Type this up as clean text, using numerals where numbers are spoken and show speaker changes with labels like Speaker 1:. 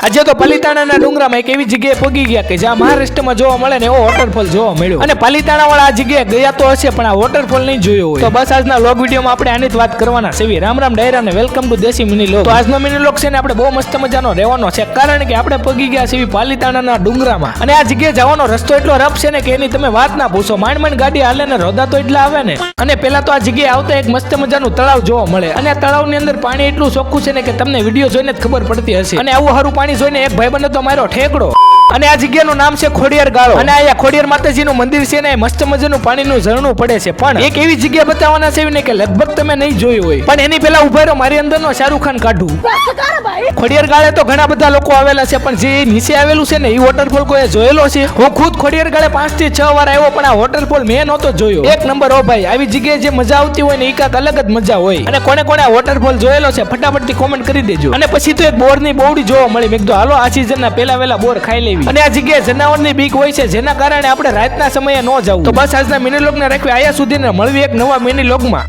Speaker 1: આજે તો પાલીતાણાના ડુંગરામાં એક એવી જગ્યાએ પગી ગયા કે જ્યાં મહારાષ્ટ્રમાં જોવા મળે ને એવો વોટરફોલ જોવા મળ્યો અને પાલીતાણા વાળા આ જગ્યાએ ગયા તો હશે પણ આ વોટરફોલ નહીં જોયો હોય. તો બસ આજના લોગ વિડીયોમાં આપણે આની જ વાત કરવાના છે. રામ રામ ડાયરા ને વેલકમ ટુ દેશી મિની લોગ. તો આજનો મિની લોગ છે ને આપણે બહુ મસ્ત મજાનો રહેવાનો છે કારણ કે આપણે પગી ગયા છે પાલીતાણાના ડુંગરામાં અને આ જગ્યાએ જવાનો રસ્તો એટલો રફ છે ને કે એની તમે વાત ના પૂછો. માંડ ગાડી હાલે ને રોદા તો એટલા આવે ને. અને પેલા તો આ જગ્યાએ આવતા એક મસ્ત મજાનું તળાવ જોવા મળે અને આ તળાવની અંદર પાણી એટલું ચોખ્ખું છે ને કે તમને વિડીયો જોઈને જ ખબર પડતી હશે. અને આવું સારું પાણી જોઈને એક ભાઈબંધે તો માર્યો ઠેકડો. અને આ જગ્યાનું નામ છે ખોડિયાર ગાળો અને અહીંયા ખોડિયાર માતાજીનું મંદિર છે ને મસ્ત મજાનું પાણીનું ઝરણું પડે છે. પણ એક એવી જગ્યા બતાવવાના છે ને કે લગભગ તમે નહીં જોયું હોય. પણ એની પેલા ઉભા રહો, મારી અંદરનો શાહરુખ ખાન કાઢું. ખોડિયાર ગાળે તો ઘણા બધા લોકો આવેલા છે પણ જે નીચે આવેલું છે ને એ વોટરફોલ કોઈ જોયેલો છે? હું ખુદ ખોડિયાર ગાળે 5 થી 6 વાર આવ્યો પણ આ વોટરફોલ મેં નહોતો જોયો. એક નંબર હો ભાઈ, આવી જગ્યાએ જે મજા આવતી હોય ને એ કાંક અલગ જ મજા હોય. અને કોને કોને આ વોટરફોલ જોયેલો છે ફટાફટ થી કોમેન્ટ કરી દેજો. અને પછી તો એક બોરની બોવડી જોવા મળી. મેં કીધું હાલો આ સિઝનના પેલા વેલા બોર ખાઈ લેવી. અને આ જગ્યાએ જનાવરની બીક હોય છે જેના કારણે આપણે રાતના સમયે ન જવું. તો બસ આજના મિની લોગ ને રાખવી આયા સુધી ને મળવી એક નવા મિની લોગમાં.